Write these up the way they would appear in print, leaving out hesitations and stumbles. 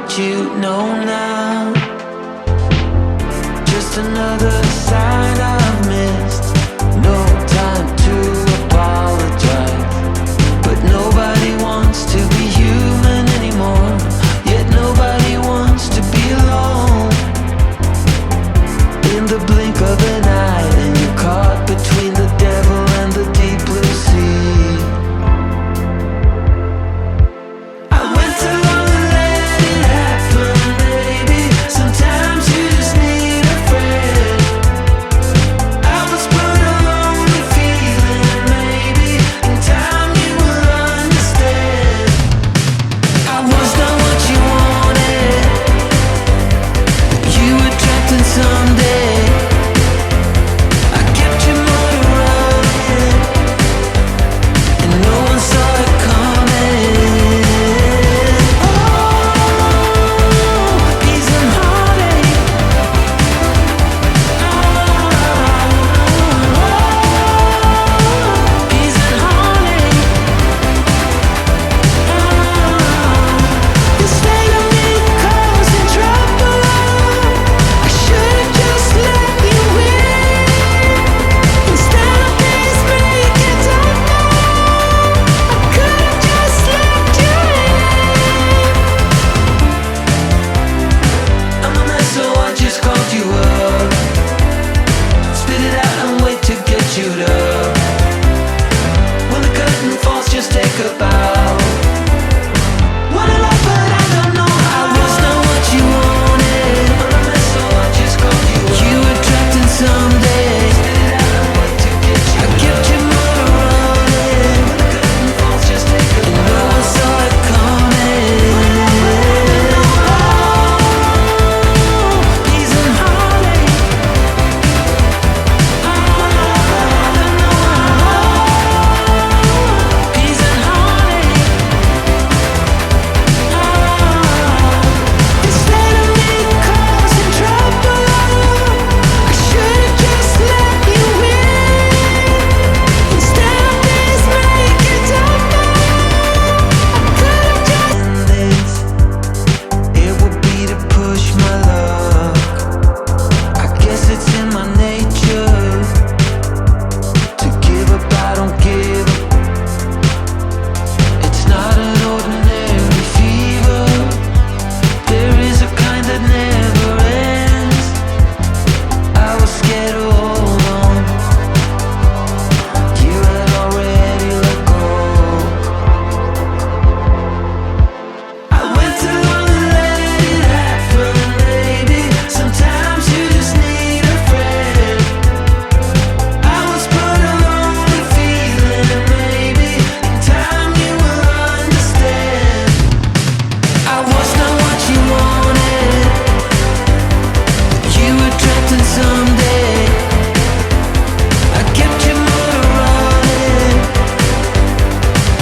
what you know now. Just another sign I've missed. No time to apologize, but nobody wants to be human anymore. Yet nobody wants to be alone. In the blink of an eye, and you're caught between the devil and the deep blue sea. I went along and let it happen, baby. Sometimes you just need a friend. I was put alone and feeling, maybe in time you will understand. I was not what you wanted, you were trapped in someday. I kept your motor running, and no one saw it coming. Peace and heartache. Peace and heartache. You stayed on me causing trouble. I should've just let you in. Instead of this breaking down, I could've just let you in. I'm a mess, so I just called you up. Spit it out and wait to get you up. When the curtain falls, just take a bow. Wanna love, but I don't know how. I was not what you wanted. I'm a mess, so I just called you up. You were trapped in someday. Spit it out and wait to get you up. I kept your motor running. When the curtain falls, just take a bow. And no one saw it coming. Peace and heartache. Peace and heartache. Instead of me causing trouble, I should've just let you in. Instead of this breaking down, I could've just this. It would be to push my luck. I guess it's in my nature to give up. I don't give up. It's not an ordinary fever. There is a kind that never ends. I was scared to hold on. You had already let go. I went along and let it happen, baby. Sometimes you just need a friend. I was put alone and feeling, maybe in time you will understand. I was not what you wanted, you were trapped in someday. I kept your motor running,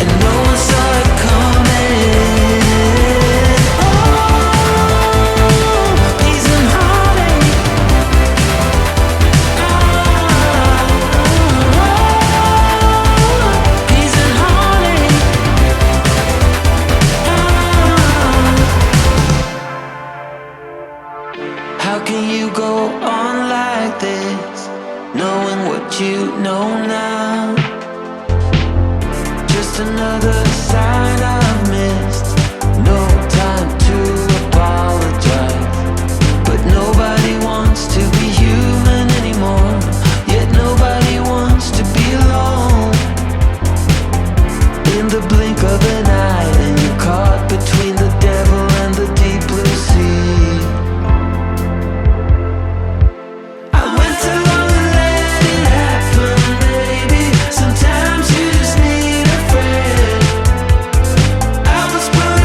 and no one saw it coming. Peace and heartache. Peace and heartache. How can you go on like this, knowing what you know now? Just another sign I've missed. No time to apologize, but nobody wants to be human anymore. Yet nobody wants to be alone. In the blink of an eye, and you're caught between the devil and the deep blue sea. I went along and let it happen, baby. Sometimes you just need a friend. I was put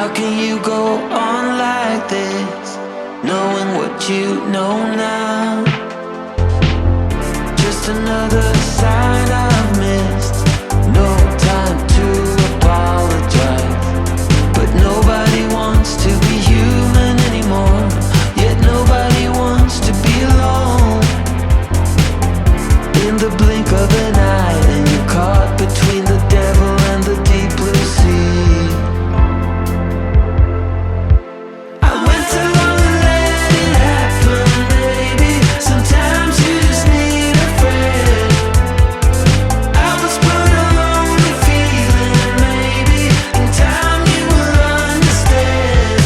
How can you go on like this, knowing what you know now? Just another sign I've missed. No time to apologize, but nobody wants to be human anymore. Yet nobody wants to be alone. In the blink of an eye, and you're caught between the devil and the deep blue sea. I went too long and let it happen, baby. Sometimes you just need a friend. I was put a lonely feeling, maybe in time you will understand.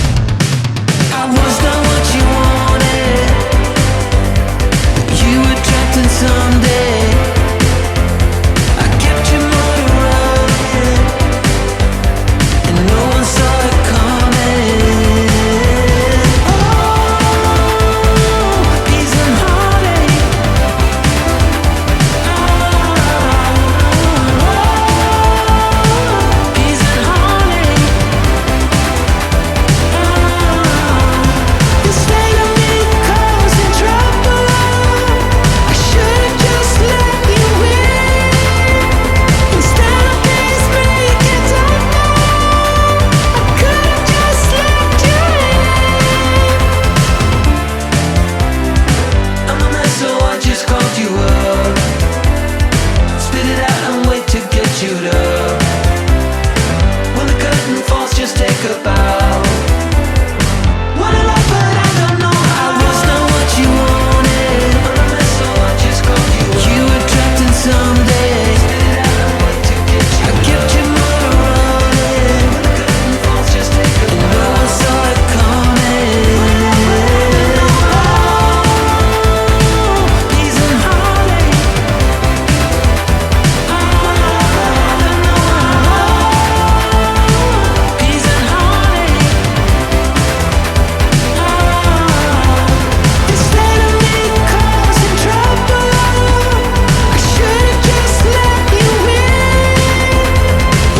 I was not what you wanted, but you were trapped in someday. I kept your motor running, and no one saw it coming. Peace and heartache. Peace and heartache. This state of me causing trouble. I should've just let you in, instead of this make it tougher. I could've just let you in. I'm a mess, so I just called you up. Spit it out and wait to get you up. When the curtain falls, just take a bow. Wanna love, but I don't know how. I was not what you wanted. I'm a mess, so I just called you up. You were trapped in someday. Spit it out and wait to get you up. I kept your motor running. When the curtain falls, just take a bow. And no one saw it coming. Peace and heartache. Peace and heartache. This state of me causing trouble. I should've just let you in,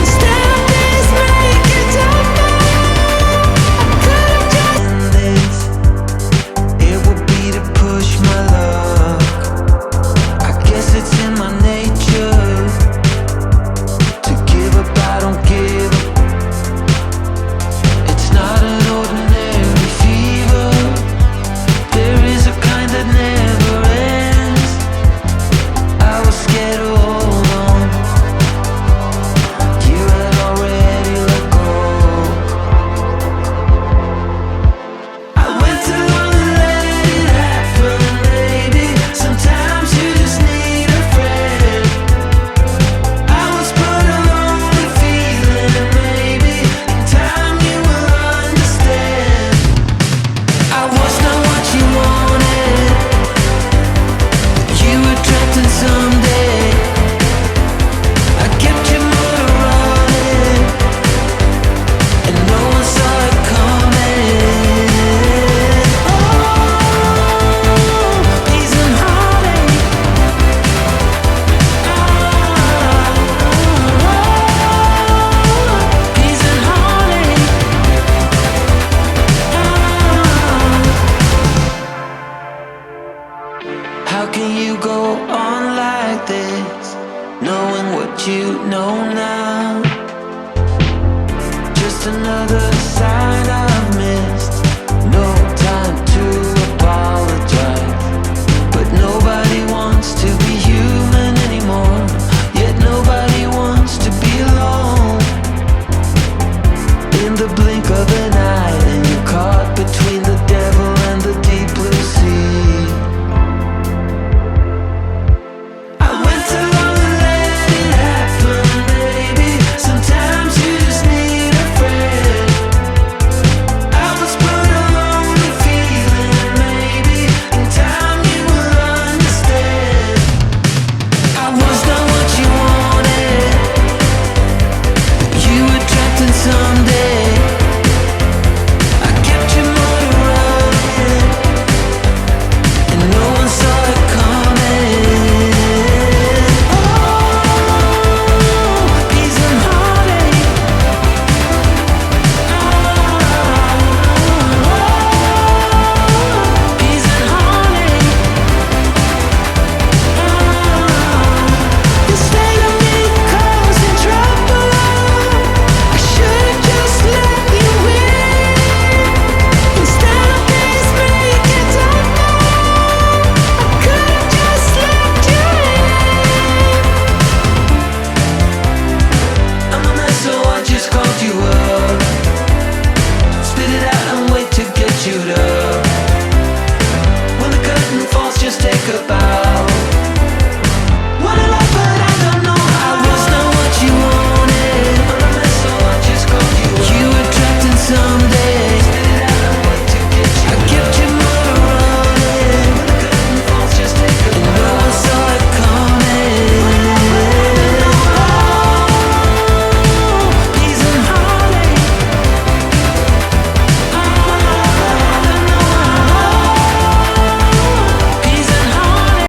instead of this make it tougher. I could've just this. It would be to push my luck. I guess it's in my nature to give up. I don't give up. It's not an ordinary fever. There is a kind that never ends. I was scared to hold on. You had already let go. I went too long and let it happen, baby. Sometimes you just need a friend. I was put a lonely feeling, maybe in time you will understand. I was not what you wanted, but you were trapped in someday. I kept your motor running, and no one saw it coming. Peace and heartache. Peace and heartache. How can you go on like this, knowing what you know now? Just another sign